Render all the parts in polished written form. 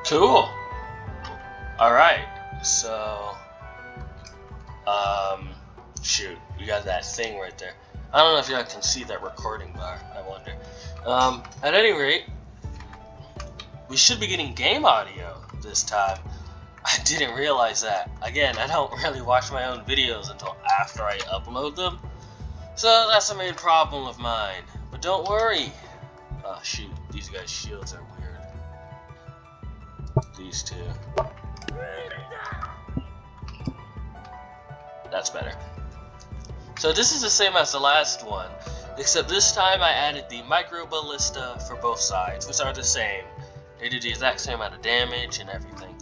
Cool. Alright, so shoot, we got that thing right there. I don't know if y'all can see that recording bar, I wonder. At any rate, we should be getting game audio this time. I didn't realize that. Again, I don't really watch my own videos until after I upload them, so that's the main problem of mine. But don't worry. Oh shoot, these guys' shields are weird. These two. That's better. So this is the same as the last one, except this time I added the micro ballista for both sides, which are the same. They do the exact same amount of damage and everything,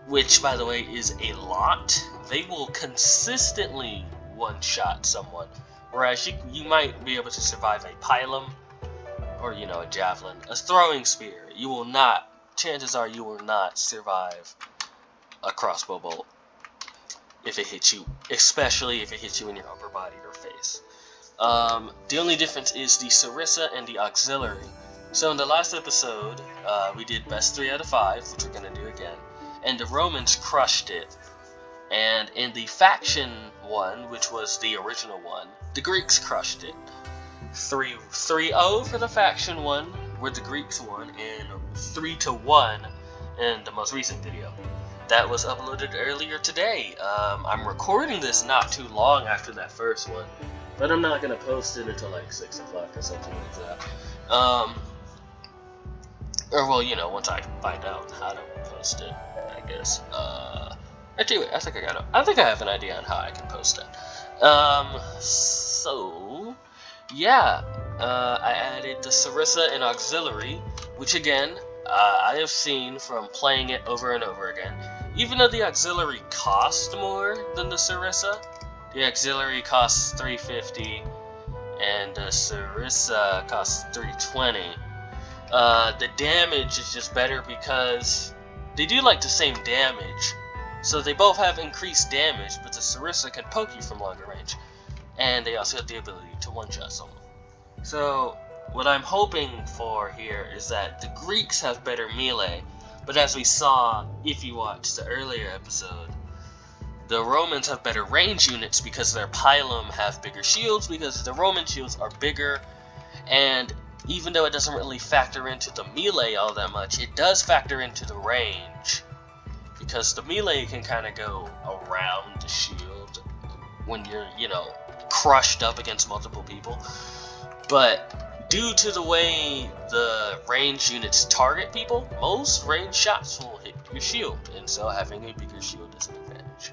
which, by the way, is a lot. They will consistently one-shot someone, whereas you might be able to survive a pylum, or, you know, a javelin. A throwing spear, you will not, chances are you will not survive a crossbow bolt if it hits you, especially if it hits you in your upper body or face. The only difference is the Sarissa and the auxiliary. So in the last episode, we did best 3 out of 5, which we're going to do again, and the Romans crushed it. And in the faction one, which was the original one, the Greeks crushed it. 3-0 for the faction one, where the Greeks won, and 3-1 in the most recent video. That was uploaded earlier today. I'm recording this not too long after that first one, but I'm not going to post it until like 6 o'clock or something like that. Or well, you know, once I find out how to post it, I guess. Actually, I think I have an idea on how I can post it. So yeah, I added the Sarissa and auxiliary, which again, I have seen from playing it over and over again. Even though the auxiliary cost more than the Sarissa, the auxiliary costs 350 and the Sarissa costs 320. The damage is just better because they do like the same damage. So they both have increased damage, but the Sarissa can poke you from longer range. And they also have the ability to one-shot someone. So what I'm hoping for here is that the Greeks have better melee, but as we saw, if you watched the earlier episode, the Romans have better range units because their pylum have bigger shields, because the Roman shields are bigger, and even though it doesn't really factor into the melee all that much, it does factor into the range, because the melee can kind of go around the shield when you're, you know, crushed up against multiple people. But due to the way the range units target people, most range shots will hit your shield, and so having a bigger shield is an advantage.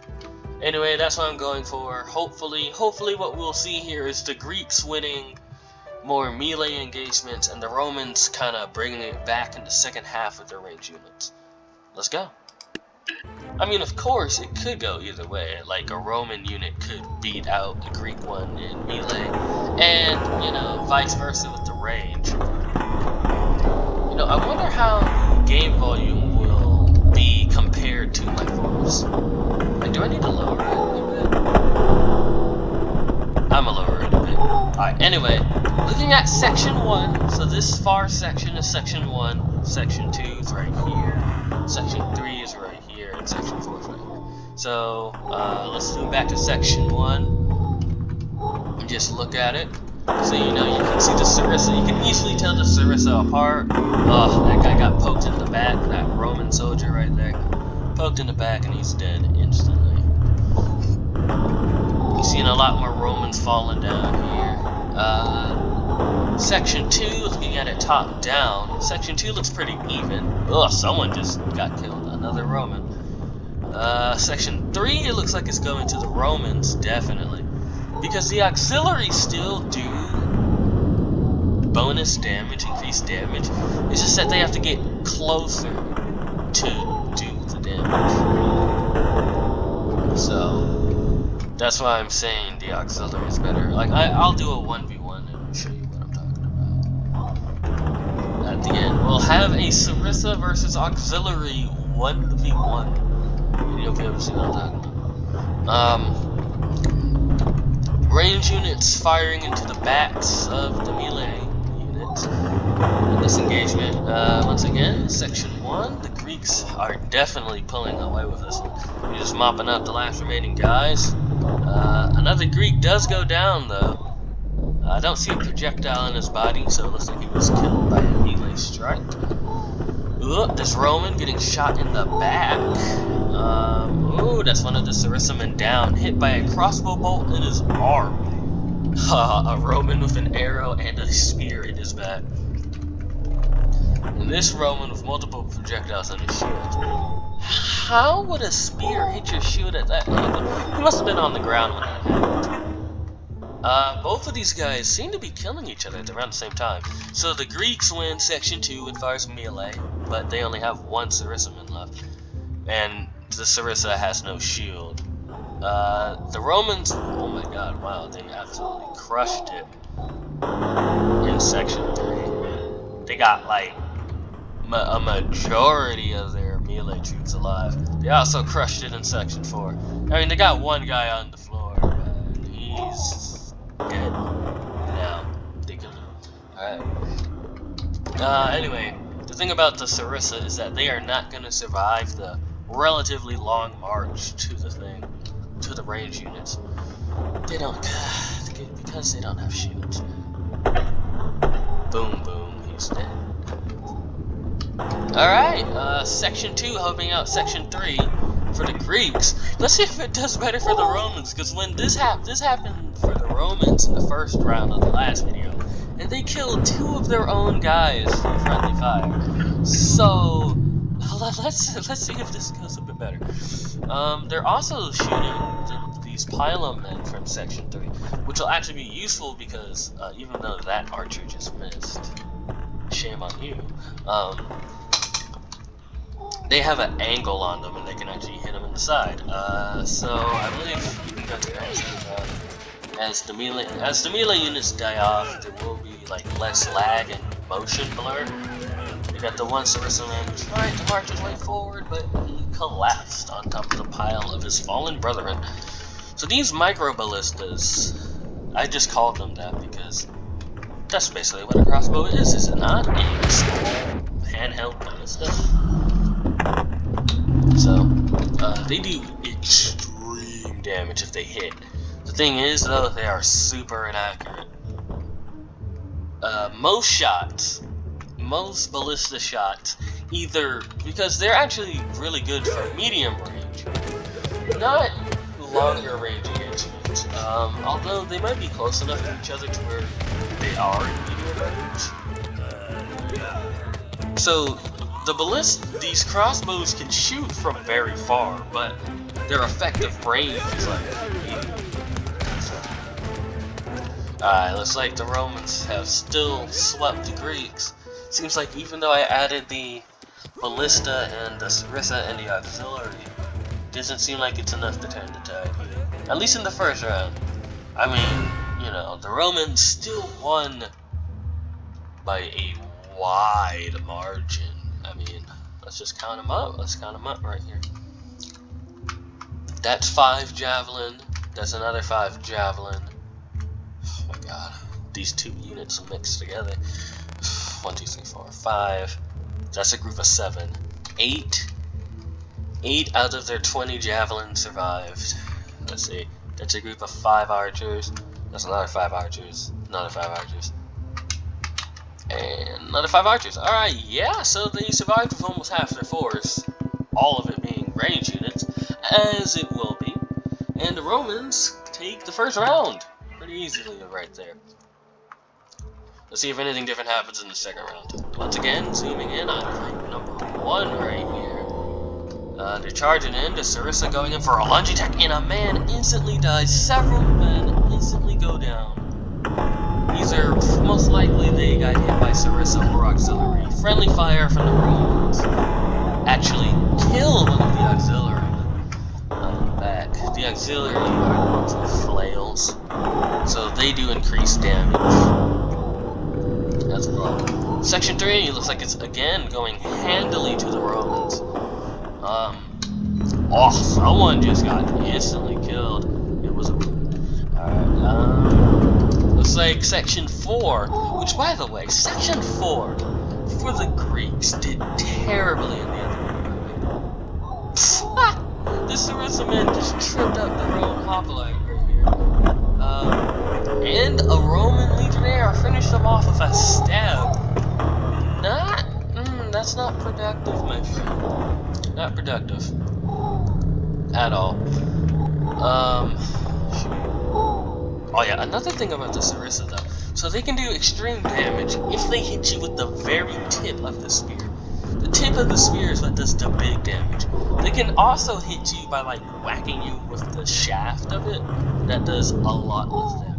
Anyway, that's what I'm going for. Hopefully what we'll see here is the Greeks winning more melee engagements and the Romans kind of bringing it back in the second half of their range units. Let's go. I mean, of course, it could go either way. Like, a Roman unit could beat out a Greek one in melee, and, you know, vice versa with the range. You know, I wonder how the game volume will be compared to my voice. Like, do I need to lower it a bit? I'm gonna lower it a bit. Alright, anyway, looking at section 1, so this far section is section 1, section 2 is right here, section 3 is right here, and section 4 is right here. So, let's zoom back to section 1, and just look at it. So, you know, you can see the Sarissa, you can easily tell the Sarissa apart. Oh, that guy got poked in the back, that Roman soldier right there. Poked in the back and he's dead instantly. You've seen a lot more Romans falling down here. Section 2, looking at it top down, section 2 looks pretty even. Ugh, someone just got killed, another Roman. Section 3, it looks like it's going to the Romans, definitely. Because the auxiliaries still do bonus damage, increased damage. It's just that they have to get closer to do the damage. So that's why I'm saying the auxiliary is better. Like, I'll do a 1v1 and show you what I'm talking about. At the end, we'll have a Sarissa versus auxiliary 1v1. And you'll be able to see what I'm talking about. Range units firing into the backs of the melee units in this engagement. Once again, section 1, the Greeks Greeks are definitely pulling away with this one. They're just mopping up the last remaining guys. Another Greek does go down, though. I don't see a projectile in his body, so it looks like he was killed by a melee strike. Ooh, this Roman getting shot in the back. Ooh, that's one of the Sarissamen down, hit by a crossbow bolt in his arm. A Roman with an arrow and a spear in his back. And this Roman with multiple projectiles on his shield. How would a spear hit your shield at that angle? He must have been on the ground when that happened. Both of these guys seem to be killing each other at around the same time. So the Greeks win Section 2 as far as melee, but they only have one Sarissaman left. And the Sarissa has no shield. The Romans, oh my god, wow, they absolutely crushed it in Section 3. They got, like, a majority of their melee troops alive. They also crushed it in Section 4. I mean, they got one guy on the floor, but he's dead now. They killed him. Alright. Anyway, the thing about the Sarissa is that they are not going to survive the relatively long march to the thing, to the range units. They don't, because they don't have shields. Boom, boom, he's dead. Alright, Section 2 helping out Section 3 for the Greeks. Let's see if it does better for the Romans, because when this happened for the Romans in the first round of the last video, and they killed 2 of their own guys from friendly fire. So, let's see if this goes a bit better. They're also shooting these pylon men from Section 3, which will actually be useful because, even though that archer just missed, shame on you, they have an angle on them and they can actually hit them in the side. So I believe you can go to as the melee units die off, there will be like less lag and motion blur. You got the one Sarissaman trying to march his way forward, but he collapsed on top of the pile of his fallen brethren. So these micro ballistas, I just called them that because that's basically what a crossbow is it not? A small handheld ballista. So, they do extreme damage if they hit. The thing is, though, they are super inaccurate. Most ballista shots, either because they're actually really good for medium range, not longer range engagements. Although they might be close enough to each other to where they are in medium range. So these crossbows can shoot from very far, but their effective range is like medium. Alright, looks like the Romans have still swept the Greeks. Seems like even though I added the ballista and the Sarissa and the auxiliary, it doesn't seem like it's enough to turn the tide. At least in the first round. I mean, you know, the Romans still won by a wide margin. I mean, let's just count them up. Let's count them up right here. That's 5 javelin. That's another 5 javelin. Oh my god. These 2 units mixed together. 1, 2, 3, 4, 5. That's a group of 7. 8 out of their 20 javelins survived. Let's see. That's a group of 5 archers. That's another 5 archers. Another 5 archers. And another 5 archers. Alright, yeah, so they survived with almost half their force. All of it being range units, as it will be. And the Romans take the first round pretty easily right there. Let's see if anything different happens in the second round. Once again, zooming in on group number 1 right here. They're charging in, the Sarissa going in for a lunge attack, and a man instantly dies. Several men instantly go down. These are most likely they got hit by Sarissa or auxiliary. Friendly fire from the Romans actually killed one of the auxiliary on the back. The auxiliary are the ones with flails, so they do increase damage. That's a problem. Section 3 looks like it's again going handily to the Romans. Someone just got instantly killed. It was a... Alright, looks like Section 4, which by the way, Section 4 for the Greeks did terribly in the other video. this Sarissa man just tripped up the Roman hoplite right here. And a Roman Legionnaire finished him off with a stab. That's not productive, my friend. Not productive. At all. Oh yeah, another thing about the Sarissa though. So they can do extreme damage if they hit you with the very tip of the spear. The tip of the spear is what does the big damage. They can also hit you by like whacking you with the shaft of it. That does a lot less damage.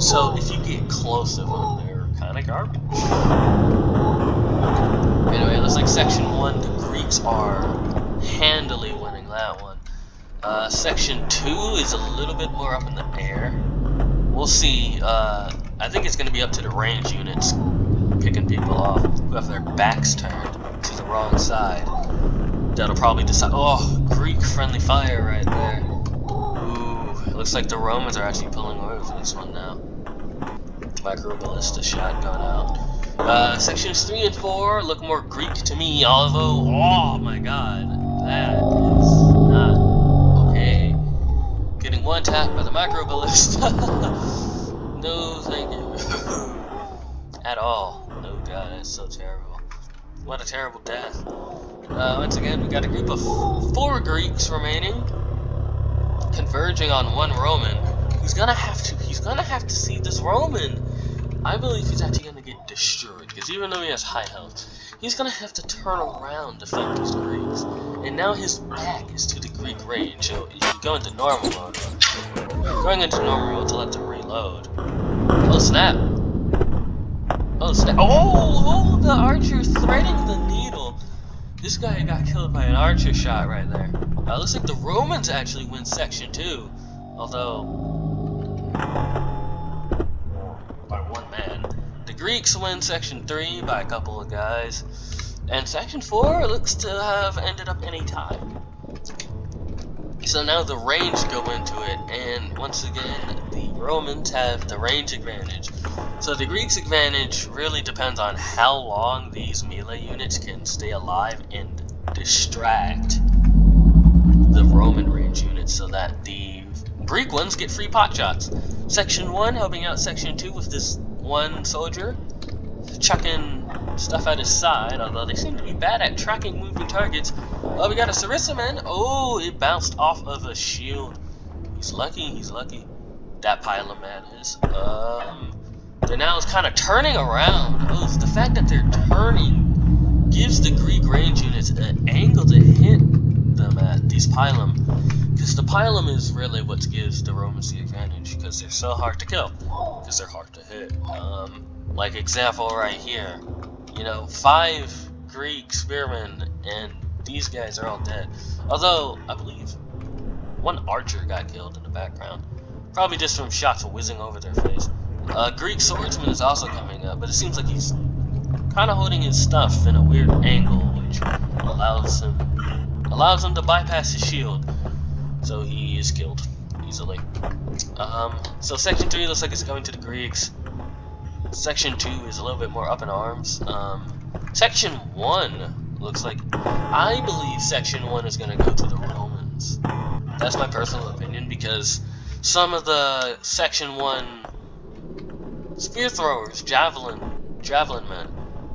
So if you get close to them, they're kind of garbage. Anyway, it looks like Section 1, the Greeks are handily winning that one. Section 2 is a little bit more up in the air. We'll see. I think it's going to be up to the range units picking people off who have their backs turned to the wrong side. That'll probably decide. Oh, Greek friendly fire right there. Ooh, it looks like the Romans are actually pulling away for this one now. Micro ballista shot going out. Sections 3 and 4 look more Greek to me, although, oh my god, that is not okay. Getting one tap by the micro ballista. No, thank you. At all. Oh god, that's so terrible. What a terrible death. Once again, we got a group of 4 Greeks remaining, converging on one Roman, who's gonna have to see this Roman. I believe he's actually gonna get destroyed, because even though he has high health, he's gonna have to turn around to fight these Greeks. And now his back is to the Greek range, so you can go into normal mode. Going into normal mode to let them reload. Oh snap! Oh snap! Oh, the archer threading the needle! This guy got killed by an archer shot right there. Looks like the Romans actually win Section 2, although by one man. The Greeks win Section 3 by a couple of guys, and Section 4 looks to have ended up in a tie. So now the range go into it, and once again, the Romans have the range advantage. So the Greeks' advantage really depends on how long these melee units can stay alive and distract the Roman range units so that the Greek ones get free pot shots. Section 1 helping out Section 2 with this one soldier, chucking stuff at his side, although they seem to be bad at tracking moving targets. Oh, we got a Sarissa man. Oh, it bounced off of a shield. He's lucky, That Pylon man is. They're now kind of turning around. Oh, the fact that they're turning gives the Greek range units an angle to hit them at, these Pylon. Because the Pylon is really what gives the Romans the advantage, because they're so hard to kill. Because they're hard to hit. Like example right here. You know, 5 Greek spearmen, and these guys are all dead. Although, I believe one archer got killed in the background. Probably just from shots whizzing over their face. Greek swordsman is also coming up, but it seems like he's kind of holding his stuff in a weird angle, which allows him to bypass his shield. So he is killed easily. So Section 3 looks like it's going to the Greeks. Section 2 is a little bit more up in arms. Section 1 looks like, I believe Section 1 is going to go to the Romans. That's my personal opinion, because some of the Section 1 spear throwers, javelin men,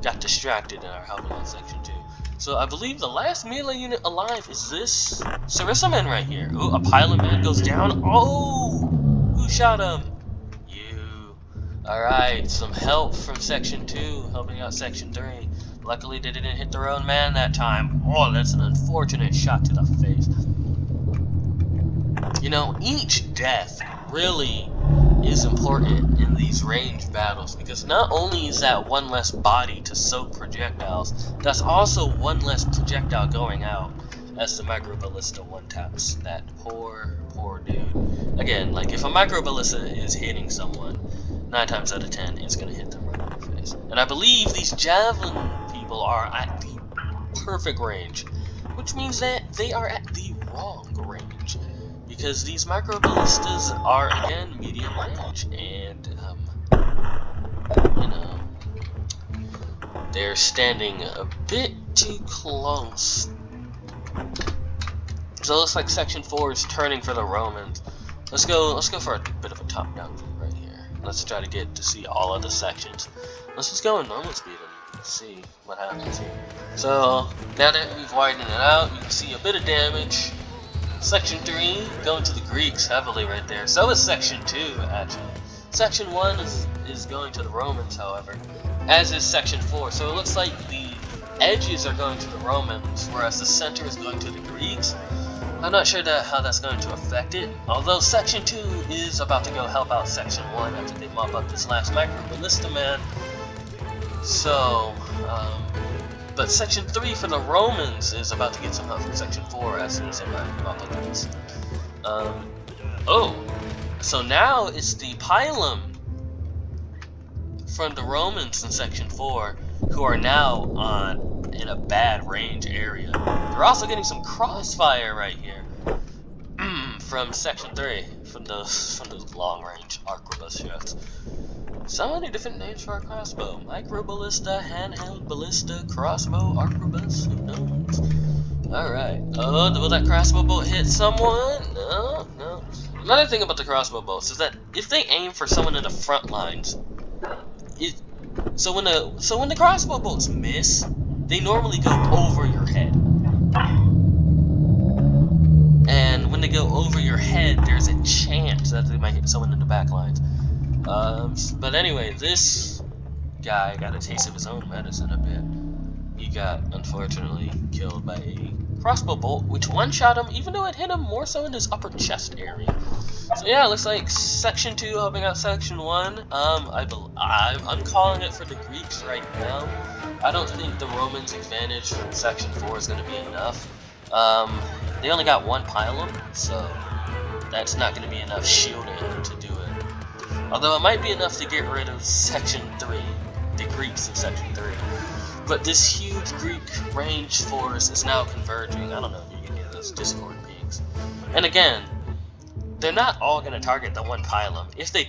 got distracted and are helping out Section 2. So I believe the last melee unit alive is this Sarissa man right here. Oh, a Pylon man goes down. Oh! Who shot him? Alright, some help from Section 2, helping out Section 3. Luckily they didn't hit their own man that time. Oh, that's an unfortunate shot to the face. You know, each death really is important in these ranged battles, because not only is that one less body to soak projectiles, that's also one less projectile going out as the micro ballista one taps that poor dude. Again, like if a micro ballista is hitting someone, 9 times out of 10 it's gonna hit them right in the face. And I believe these javelin people are at the perfect range, which means that they are at the wrong range, because these micro ballistas are again medium range, and you know, they're standing a bit too close So it looks like Section 4 is turning for the Romans. Let's go for a bit of a top-down view right here. Let's try to get to see all of the sections. Let's just go in normal speed and see what happens here. So now that we've widened it out, you can see a bit of damage. Section 3 going to the Greeks heavily right there. So is Section 2 actually. Section 1 is going to the Romans, however, as is Section 4. So it looks like the edges are going to the Romans, whereas the center is going to the Greeks. I'm not sure how that's going to affect it, although Section 2 is about to go help out Section 1 after they mop up this last micro ballista man. So, but Section 3 for the Romans is about to get some help from Section 4 as soon as they mop up this. So now it's the Pilum from the Romans in Section 4 who are now in a bad range area. They're also getting some crossfire right here from Section 3, from those long range arquebus shots. So many different names for our crossbow: micro ballista, handheld ballista, crossbow, arquebus. Who knows? All right. Oh, will that crossbow bolt hit someone? No, no. Another thing about the crossbow bolts is that if they aim for someone in the front lines, so when the crossbow bolts miss, they normally go over your head. And when they go over your head, there's a chance that they might hit someone in the back lines. But anyway, this guy got a taste of his own medicine a bit. He got, unfortunately, killed by a crossbow bolt, which one-shot him, even though it hit him more so in his upper chest area. So yeah, it looks like Section 2 helping out Section 1. I'm calling it for the Greeks right now. I don't think the Romans' advantage from Section 4 is going to be enough. They only got one Pilum, so that's not going to be enough shielding to do it. Although it might be enough to get rid of Section 3, the Greeks in Section 3. But this huge Greek range force is now converging. I don't know if you can hear those Discord peaks. And again, they're not all going to target the one Pilum. If they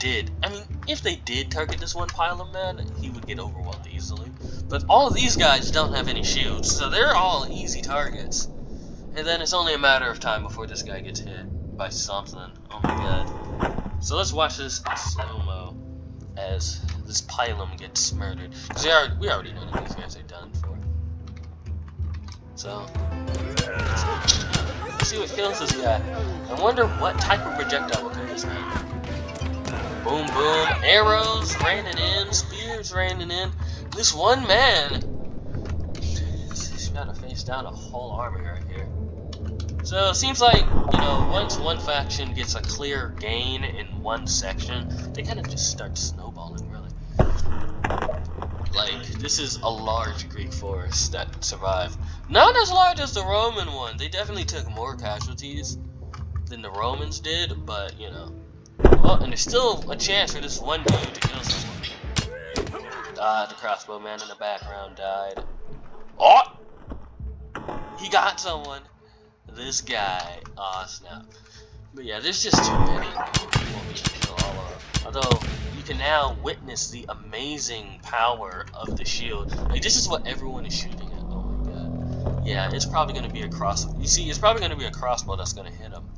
did target this one Pilum, man, he would get overwhelmed easily. But all of these guys don't have any shields, so they're all easy targets. And then it's only a matter of time before this guy gets hit by something. Oh my god. So let's watch this in slow-mo as this Pilum gets murdered. Because we already know that these guys are done for. So, let's see what kills this guy. I wonder what type of projectile will kill this man. Boom, boom. Arrows raining in. Spears raining in. This one man, he's got to face down a whole army right here. So it seems like, once one faction gets a clear gain in one section, they kind of just start snowballing, really. Like, this is a large Greek force that survived. Not as large as the Roman one. They definitely took more casualties than the Romans did, but, Well, and there's still a chance for this one dude to kill someone. The crossbow man in the background died. Oh! He got someone. This guy. Aw, snap. But yeah, there's just too many to kill all of them. Although, you can now witness the amazing power of the shield. Like, this is what everyone is shooting at. Oh my god. Yeah, it's probably going to be a crossbow. You see, it's probably going to be a crossbow that's going to hit them.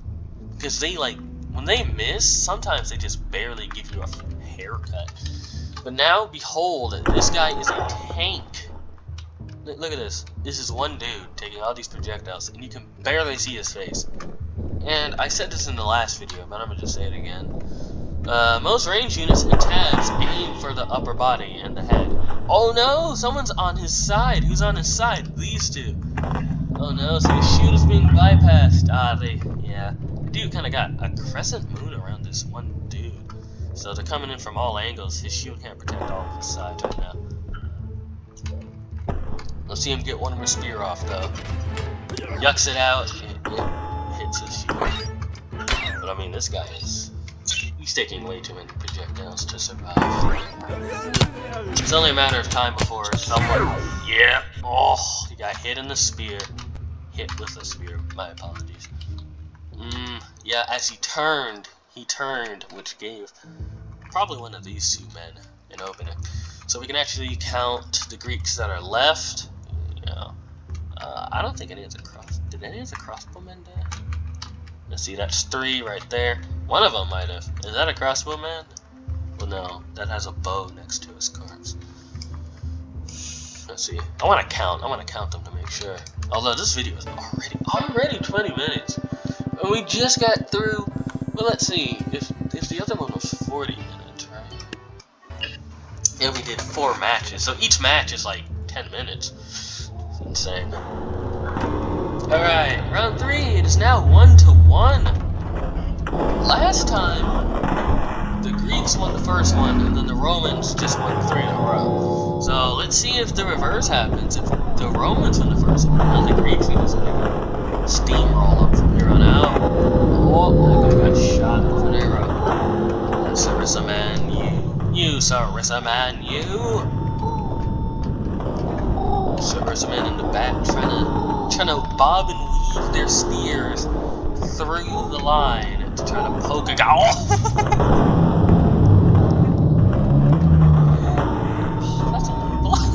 Because they, when they miss, sometimes they just barely give you a haircut. But now, behold, this guy is a tank. Look at this. This is one dude taking all these projectiles, and you can barely see his face. And I said this in the last video, but I'm going to just say it again. Most range units and tabs aim for the upper body and the head. Oh no! Someone's on his side. Who's on his side? These two. Oh no, so his shield is being bypassed. The dude kind of got a crescent moon around this one dude. So they're coming in from all angles. His shield can't protect all of his sides right now. Let's see him get one more spear off, though. Yucks it out. It hits his shield. But I mean, this guy he's taking way too many projectiles to survive. It's only a matter of time before someone... Yeah! Oh, he got hit in the spear. Hit with a spear. My apologies. Yeah, as he turned, which gave probably one of these two men an opening. So we can actually count the Greeks that are left. I don't think any of the crossbowmen die? Let's see, that's 3 right there. One of them might have. Is that a crossbow man? Well, no, that has a bow next to his corpse. Let's see. I want to count them to make sure. Although this video is already 20 minutes. And we just got through. Well, let's see. If the other one was 40 minutes, right? And we did 4 matches. So each match is like 10 minutes. It's insane. Alright, round 3. It is now 1-1. Last time, the Greeks won the first one, and then the Romans just won 3 in a row. So let's see if the reverse happens. If the Romans win the first one, and the Greeks can just steamroll up from here on out. Oh, that guy got shot with an arrow. That Sarissa man, you Sarissa man, you. Sarissa man in the back, trying to bob and weave their spears through the line to try to poke a guy.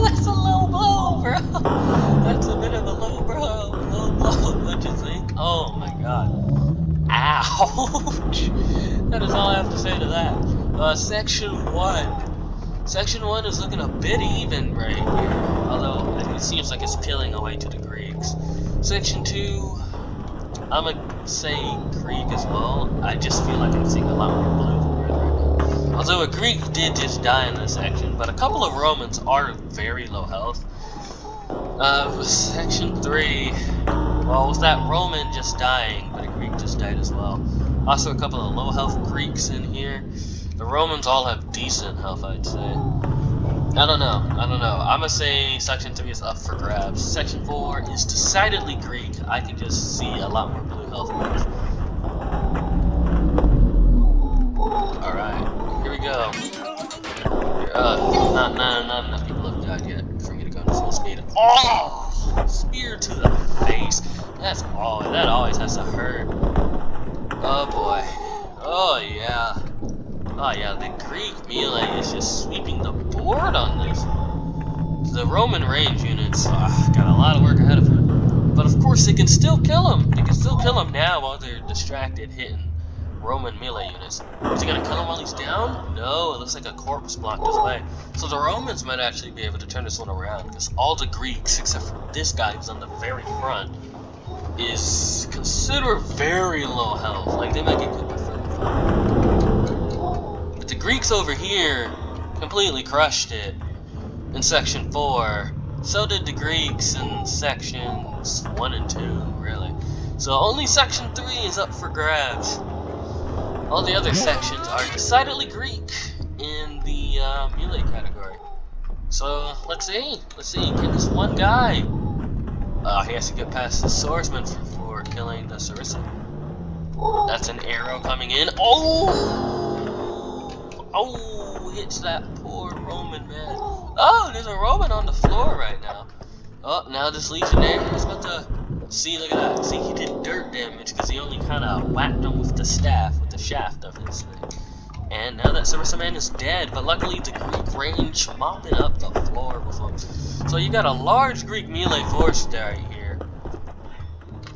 That's a low blow, bro. That's a bit of a low blow. Don't you think? Oh my god. Ouch. That is all I have to say to that. Section 1. Section 1 is looking a bit even right here. Although it seems like it's peeling away to the Greeks. Section 2, I'm gonna say Greek as well. I just feel like I'm seeing a lot more blue than red right now. Although a Greek did just die in this section, but a couple of Romans are very low health. Section 3, well, with that Roman just dying, but a Greek just died as well. Also a couple of low health Greeks in here. The Romans all have decent health, I'd say. I don't know. I'm gonna say Section 3 is up for grabs. Section 4 is decidedly Greek. I can just see a lot more blue health. Alright, here we go. Not enough people have died yet for me to go into full speed. Oh! Spear to the face. That always has to hurt. Oh boy. Oh yeah. Oh yeah, the Greek melee is just sweeping the board on this. The Roman range units got a lot of work ahead of them. But of course they can still kill them. They can still kill them now while they're distracted hitting Roman melee units. Is he gonna kill him while he's down? No, it looks like a corpse blocked his way. So the Romans might actually be able to turn this one around, because all the Greeks, except for this guy who's on the very front, is considered very low health. Like, they might get killed by 35. But the Greeks over here completely crushed it in Section 4. So did the Greeks in Sections 1 and 2, really. So only Section 3 is up for grabs. All the other sections are decidedly Greek in the melee category. So let's see. Can this one guy? He has to get past the swordsman for killing the Sarissa. That's an arrow coming in. Oh, hits that poor Roman man. Oh, there's a Roman on the floor right now. Oh, now this legionnaire is about to. See, look at that. See, he did dirt damage because he only kind of whacked him with the staff, with the shaft of his thing. And now that Sarissa man is dead, but luckily the Greek range mopping up the floor with him. So you got a large Greek melee force right here.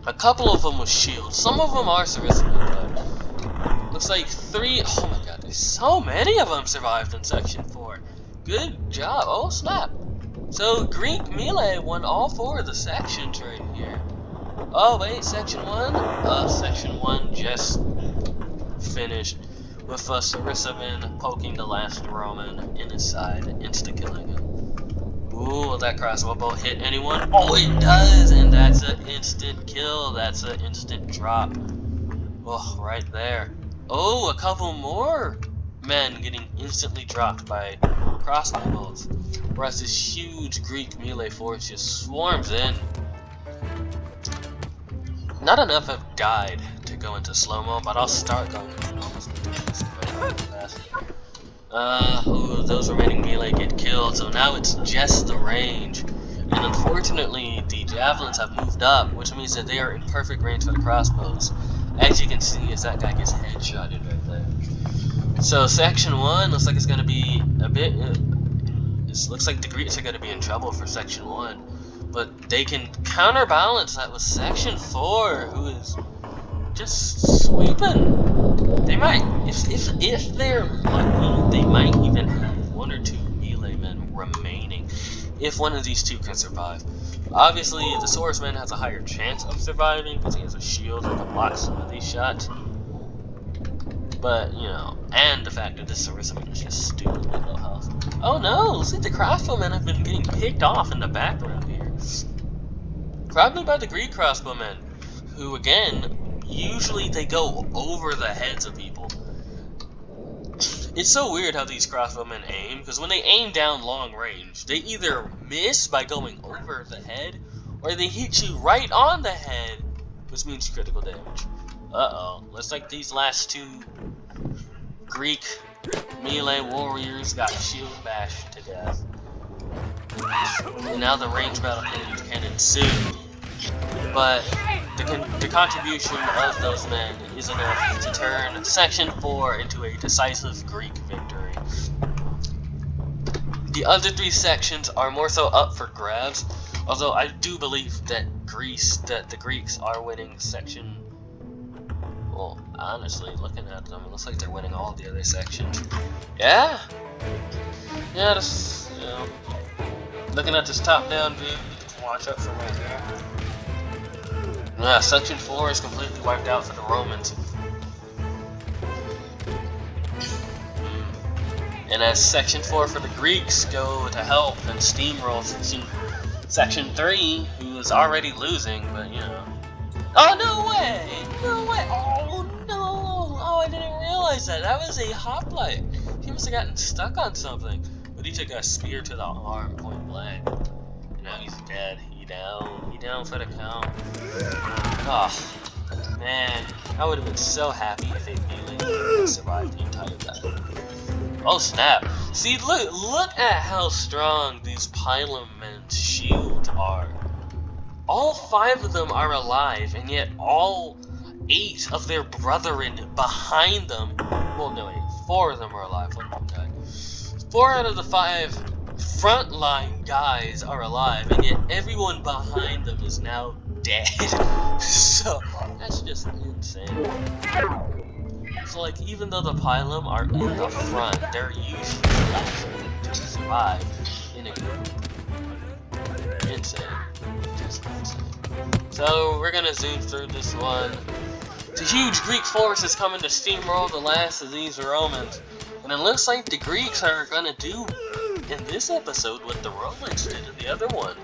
A couple of them with shields. Some of them are Sarissa men, but looks like 3. Oh my god, there's so many of them survived in Section 4. Good job. Oh snap. So Greek melee won all 4 of the sections right here. Oh wait, Section 1? Section 1 just finished with Sarissa man poking the last Roman in his side, insta-killing him. Ooh, will that crossbow bolt hit anyone? Oh, it does! And that's an instant kill. That's an instant drop. Oh, right there. Oh, a couple more men getting instantly dropped by crossbow bolts. Whereas this huge Greek melee force just swarms in. Not enough have died to go into slow-mo, but I'll start going into normal speed. Those remaining melee get killed, so now it's just the range. And unfortunately, the javelins have moved up, which means that they are in perfect range for the crossbows. As you can see, as that guy gets headshotted right there. So Section 1 looks like it's going to be a bit... it looks like the Greeks are going to be in trouble for Section 1. But they can counterbalance that with Section 4, who is just sweeping. They might, if they're lucky, they might even have 1 or 2 melee men remaining. If one of these two can survive. Obviously, the swordsman has a higher chance of surviving because he has a shield that can block some of these shots. But, you know, and the fact that this Sarissa man is just stupidly low health. Oh no, looks like the crossbowmen have been getting picked off in the background here. Probably by the Greek crossbowmen, who again, usually they go over the heads of people. It's so weird how these crossbowmen aim, because when they aim down long range, they either miss by going over the head, or they hit you right on the head, which means critical damage. Uh-oh, looks like these last 2 Greek melee warriors got shield bashed to death. And now the range battle can ensue. But the contribution of those men is enough to turn Section 4 into a decisive Greek victory. The other 3 sections are more so up for grabs, although I do believe that the Greeks are winning section. Well, honestly, looking at them, it looks like they're winning all the other sections. Yeah, this, you know, looking at this top-down view, you can watch out from right here. Yeah, section 4 is completely wiped out for the Romans. And as section 4 for the Greeks go to help and steamroll section 3, who is already losing, but you know. Oh, no way! No way! Oh, no! Oh, I didn't realize that. That was a hoplite. He must have gotten stuck on something. But he took a spear to the arm, point blank. And now he's dead. He down for the count. Oh, man. I would have been so happy if a melee survived the entire battle. Oh, snap. See, look at how strong these Pylum men's shields are. All 5 of them are alive, and yet all 8 of their brethren behind them, well no wait, 4 of them are alive, 1 of them died. 4 out of the 5 frontline guys are alive, and yet everyone behind them is now dead. So, that's just insane. So like, even though the Pylum are in the front, they're usually last to survive in a group. Insane. So we're gonna zoom through this one. The huge Greek force is coming to steamroll the last of these Romans, and it looks like the Greeks are gonna do in this episode what the Romans did in the other one.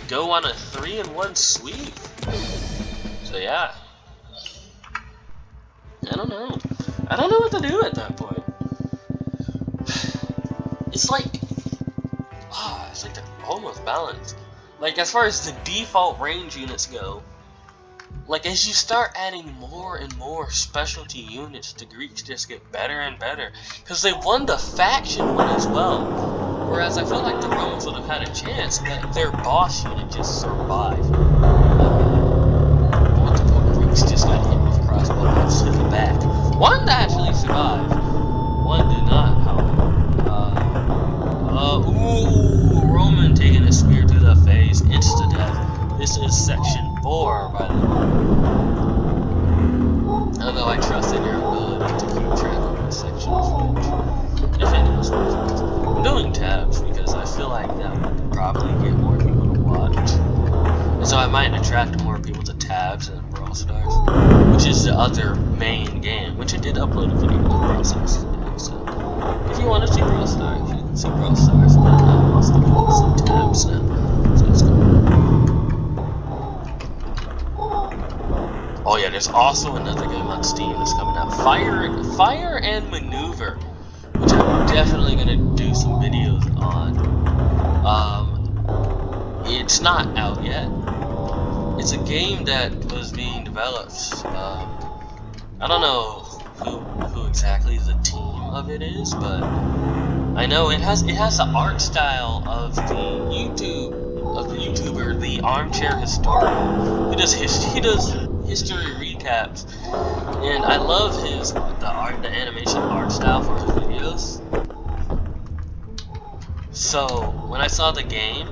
Go on a 3-in-1 sweep. So yeah. I don't know what to do at that point. It's like they're almost balanced. Like, as far as the default range units go, like, as you start adding more and more specialty units, the Greeks just get better and better. Because they won the faction one as well. Whereas I feel like the Romans would have had a chance, but their boss unit just survived. Multiple Greeks just got hit with crossbows to the back. One actually survived. One did not, however. Ooh, Roman taking a spear to the face, insta-death. This is section 4, by the way. Although I trust in your ability to keep track of what section is which. If it was perfect. I'm doing tabs because I feel like that would probably get more people to watch. And so I might attract more people to tabs than Brawl Stars, which is the other main game, which I did upload a video of Brawl Stars today, so if you want to see Brawl Stars, you can see Brawl Stars, but I'm also doing some tabs now, so it's cool. Oh yeah, there's also another game on Steam that's coming out, Fire and Maneuver, which I'm definitely gonna do some videos on. It's not out yet. It's a game that was being developed. I don't know who exactly the team of it is, but I know it has the art style of the YouTuber, the Armchair Historian. He does history recaps, and I love the animation art style for his videos. So when I saw the game,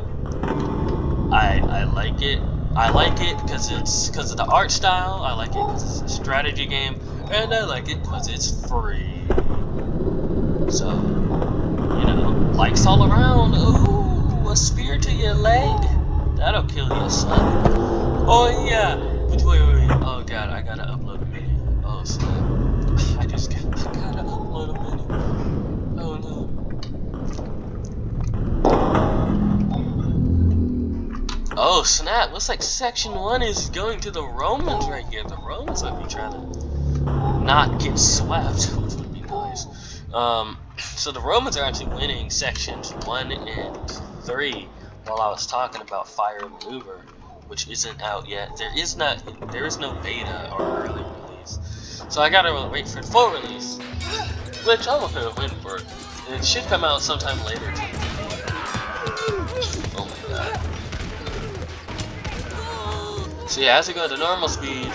I like it. I like it because of the art style. I like it because it's a strategy game, and I like it because it's free. So, you know, likes all around. Ooh, a spear to your leg. That'll kill you, son. Oh yeah. Wait. Oh god, I gotta upload a video. Oh snap. I gotta upload a video. Oh no. Oh snap, looks like section 1 is going to the Romans right here. The Romans might be trying to not get swept, which would be nice. So the Romans are actually winning sections 1 and 3 while I was talking about Fire Maneuver, which isn't out yet. There is no beta or early release. So I gotta wait for full release, which I'm okay waiting for it. It should come out sometime later too. Oh my god. So yeah, as we go to normal speed,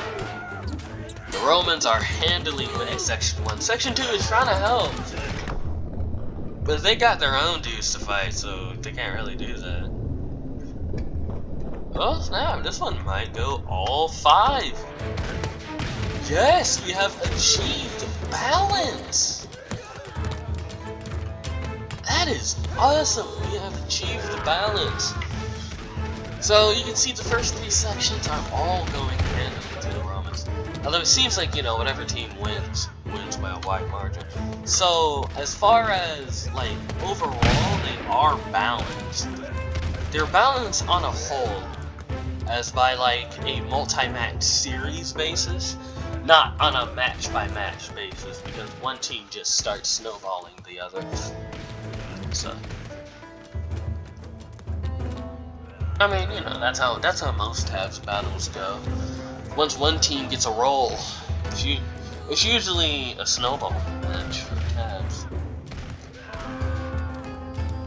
the Romans are handily winning section 1. Section 2 is trying to help, but they got their own dudes to fight, so they can't really do that. Oh snap, this one might go all 5. Yes, we have achieved balance. That is awesome, we have achieved the balance. So you can see the first 3 sections are all going handily to the Romans. Although it seems like, you know, whatever team wins by a wide margin. So as far as like overall, they are balanced. They're balanced on a whole, as by like a multi-match series basis, not on a match-by-match basis, because one team just starts snowballing the other. So, I mean, you know, that's how most Tabs battles go. Once one team gets a roll, it's usually a snowball match for Tabs.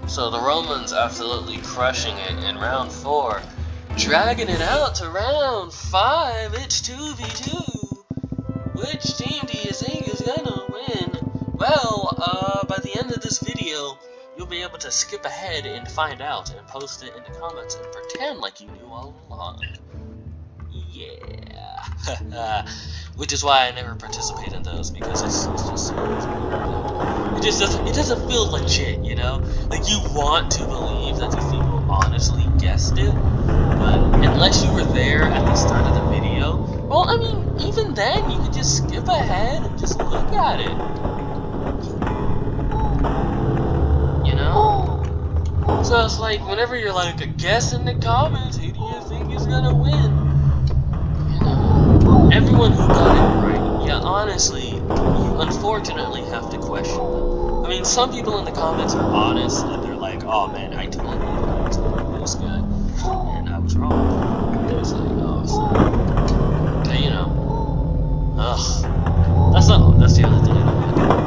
So the Romans absolutely crushing it in round 4, dragging it out to round 5. It's 2v2. Which team do you think is gonna win? Well, by the end of this video, you'll be able to skip ahead and find out and post it in the comments and pretend like you knew all along. Yeah. Which is why I never participate in those, because it doesn't feel legit, you know? Like, you want to believe that these people honestly guessed it, but unless you were there at the start of the video, well, I mean, even then, you could just skip ahead and just look at it. You know? So it's like, whenever you're like, guess in the comments, who do you think is gonna win? You know? Everyone who got it right, yeah, honestly, you unfortunately have to question them. I mean, some people in the comments are honest, and they're like, oh man, I totally thought I was gonna be this guy, and I was wrong. It's like, oh, so, you know, that's the other thing I don't like.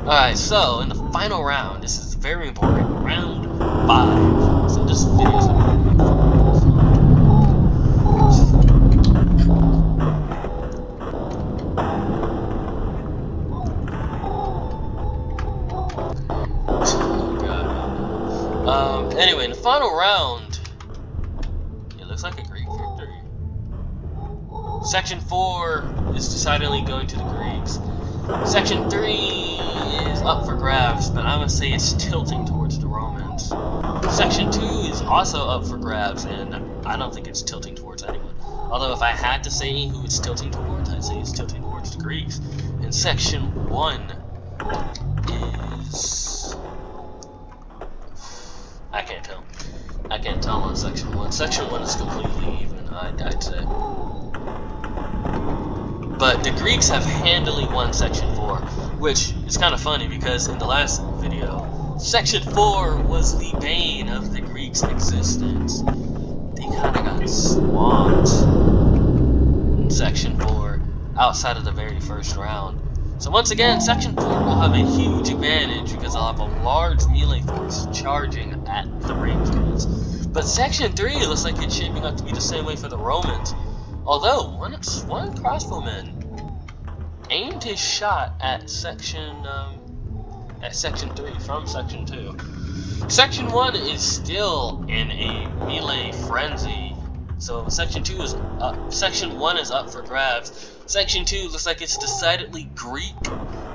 Alright, so, in the final round, this is very important, round 5, so this video is going to be anyway, in the final round, it looks like a Greek victory. Section 4 is decidedly going to the Greeks. Section 3 is up for grabs, but I'm gonna say it's tilting towards the Romans. Section 2 is also up for grabs, and I don't think it's tilting towards anyone. Although if I had to say who it's tilting towards, I'd say it's tilting towards the Greeks. And Section 1 is... I can't tell. I can't tell on Section 1. Section 1 is completely even, I'd say. But the Greeks have handily won Section 4, which is kind of funny because in the last video, Section 4 was the bane of the Greeks' existence. They kind of got swamped in Section 4 outside of the very first round. So once again, Section 4 will have a huge advantage because they'll have a large melee force charging at the ranged units. But Section 3 looks like it's shaping up to be the same way for the Romans. Although, one crossbowman aimed his shot at Section 3 from Section 2. Section 1 is still in a melee frenzy. So Section 2 is up. Section 1 is up for grabs. Section 2 looks like it's decidedly Greek.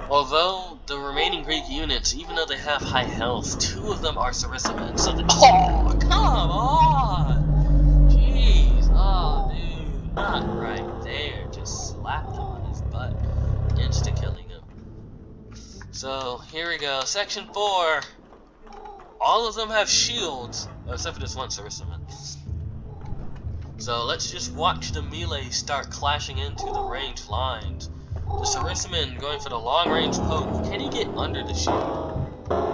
Although the remaining Greek units, even though they have high health, 2 of them are Sarissa men. So oh, come on! Jeez, oh dude, not right there. Just slapped him on his butt, insta-killing him. So here we go. Section 4. All of them have shields, except for this one Sarissa man. So let's just watch the melee start clashing into the ranged lines. The Sarissa man going for the long range poke. Can he get under the shield?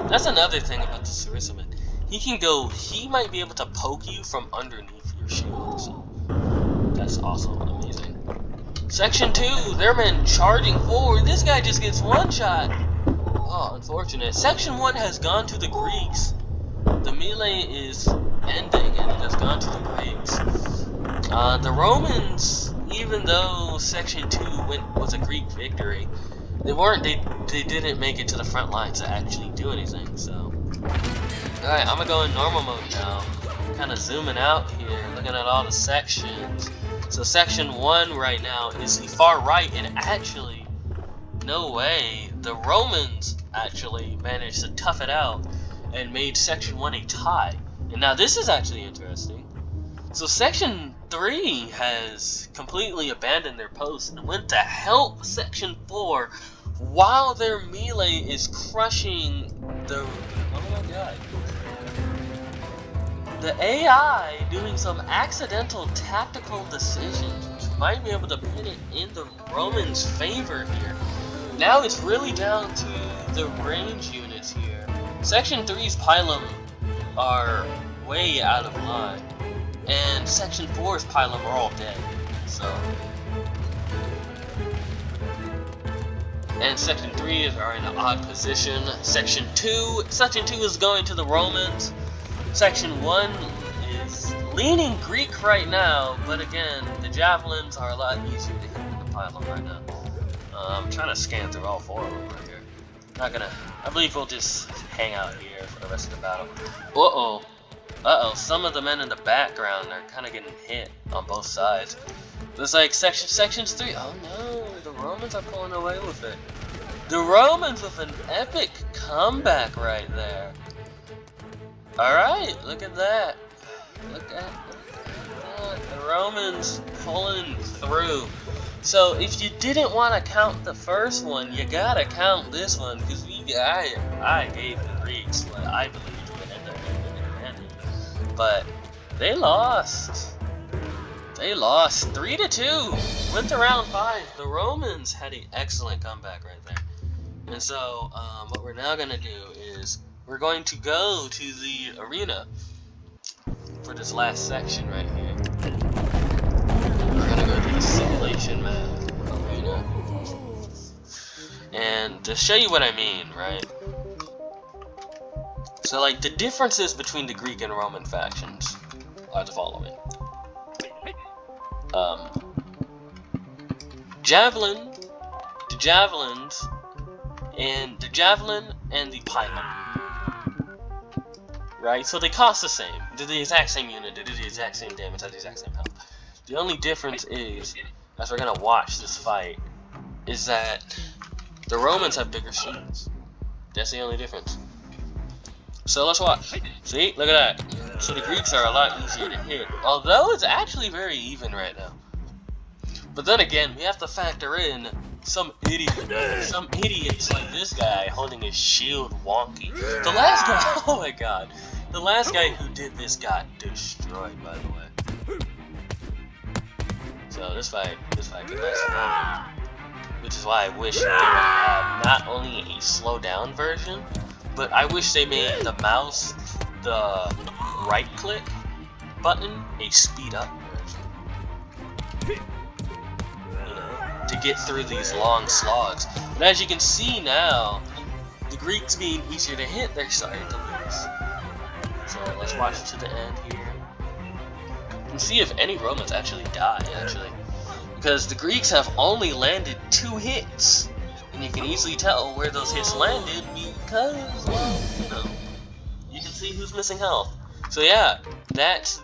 That's another thing about the Sarissa man. He might be able to poke you from underneath your shield. So that's also amazing. Section 2, their men charging forward. This guy just gets one shot. Oh, unfortunate. Section 1 has gone to the Greeks. The melee is ending and it has gone to the Greeks. The Romans, even though Section 2 was a Greek victory, they didn't make it to the front lines to actually do anything, so. Alright, I'm gonna go in normal mode now. Kind of zooming out here, looking at all the sections. So Section 1 right now is the far right, and actually, no way, the Romans actually managed to tough it out and made Section 1 a tie. And now this is actually interesting. So Section 3 has completely abandoned their post and went to help Section 4 while their melee is crushing the... Oh my god. The AI doing some accidental tactical decisions which might be able to put it in the Romans' favor here. Now it's really down to the range units here. Section 3's pylum are way out of line. And Section 4's pylum are all dead, so. And Section 3 are in an odd position. Section 2 is going to the Romans. Section 1 is leaning Greek right now, but again, the javelins are a lot easier to hit than the pylum right now. I'm trying to scan through all 4 of them right here. I believe we'll just hang out here for the rest of the battle. Uh-oh, some of the men in the background are kind of getting hit on both sides. There's like sections 3. Oh no, the Romans are pulling away with it. The Romans with an epic comeback right there. Alright, look at that. Look at that. The Romans pulling through. So if you didn't want to count the first one, you gotta count this one, because I gave the Greeks what I believe. But they lost. They lost 3-2. Went to round 5. The Romans had an excellent comeback right there. And so what we're now gonna do is we're going to go to the arena for this last section right here. We're gonna go to the simulation map arena. And to show you what I mean, right? So, like, the differences between the Greek and Roman factions are the following. The javelin and the pylon. Right? So they cost the same. They're the exact same unit, they do the exact same damage, have the exact same health. The only difference is, as we're gonna watch this fight, is that the Romans have bigger shields. That's the only difference. So let's watch. See? Look at that. So the Greeks are a lot easier to hit. Although it's actually very even right now. But then again, we have to factor in some idiots like this guy holding his shield wonky. The last guy, oh my god. The last guy who did this got destroyed, by the way. So this fight could last forever. Which is why I wish they would have not only a slow down version, but I wish they made the mouse, the right click button, a speed up version. You know, to get through these long slogs. But as you can see now, the Greeks being easier to hit, they're starting to lose. So let's watch to the end here. And see if any Romans actually die, actually. Because the Greeks have only landed 2 hits. And you can easily tell where those hits landed because, well, you know, you see who's missing health. So yeah, that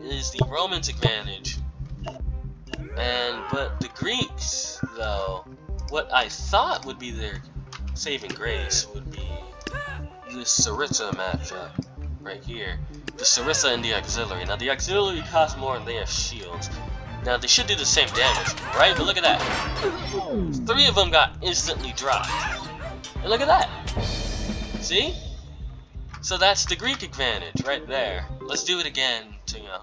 is the Romans' advantage. But the Greeks, though, what I thought would be their saving grace would be this Sarissa matchup right here. The Sarissa and the Auxiliary. Now the Auxiliary costs more and they have shields. Now they should do the same damage, right? But look at that. 3 of them got instantly dropped. And look at that. See? So that's the Greek advantage right there. Let's do it again to, you know.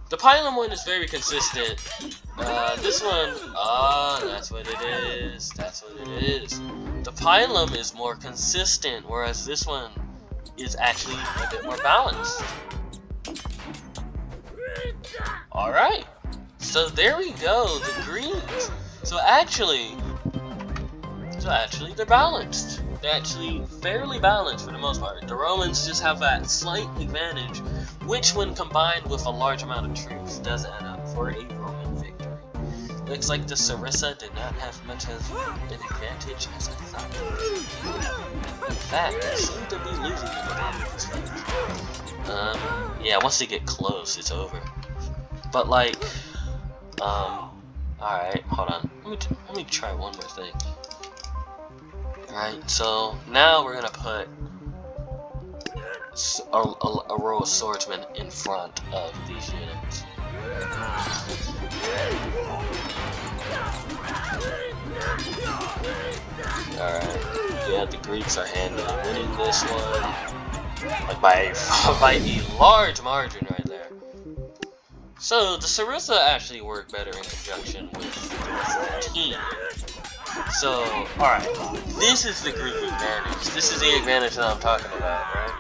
The Pylon one is very consistent. This one, that's what it is. That's what it is. The Pylon is more consistent, whereas this one is actually a bit more balanced. Alright. So there we go, the Greeks. So actually they're balanced. They're actually fairly balanced for the most part. The Romans just have that slight advantage, which when combined with a large amount of troops does add up for a Roman victory. Looks like the Sarissa did not have much of an advantage as I thought. In fact, they seem to be losing in the end of this fight. Yeah, once they get close, it's over. But like, alright, hold on. Let me try one more thing. Alright, so now we're gonna put a row of swordsmen in front of these units. Alright, yeah, the Greeks are handily winning this one. Like by a large margin right there. So the Sarissa actually work better in conjunction with the team. So, alright, this is the Greek advantage. This is the advantage that I'm talking about, right?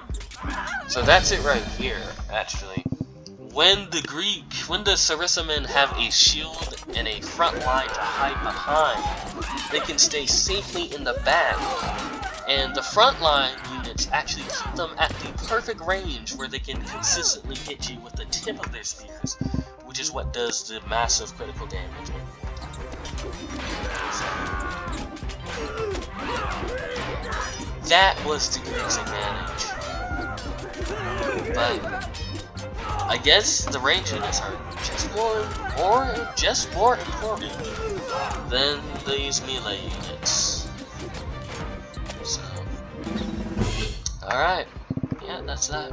So that's it right here, actually. When the Sarissa men have a shield and a front line to hide behind, they can stay safely in the back. And the front line units actually keep them at the perfect range where they can consistently hit you with the tip of their spears, which is what does the massive critical damage. That was the Greeks' advantage. But I guess the range units are just more important than these melee units. So, alright, yeah, that's that.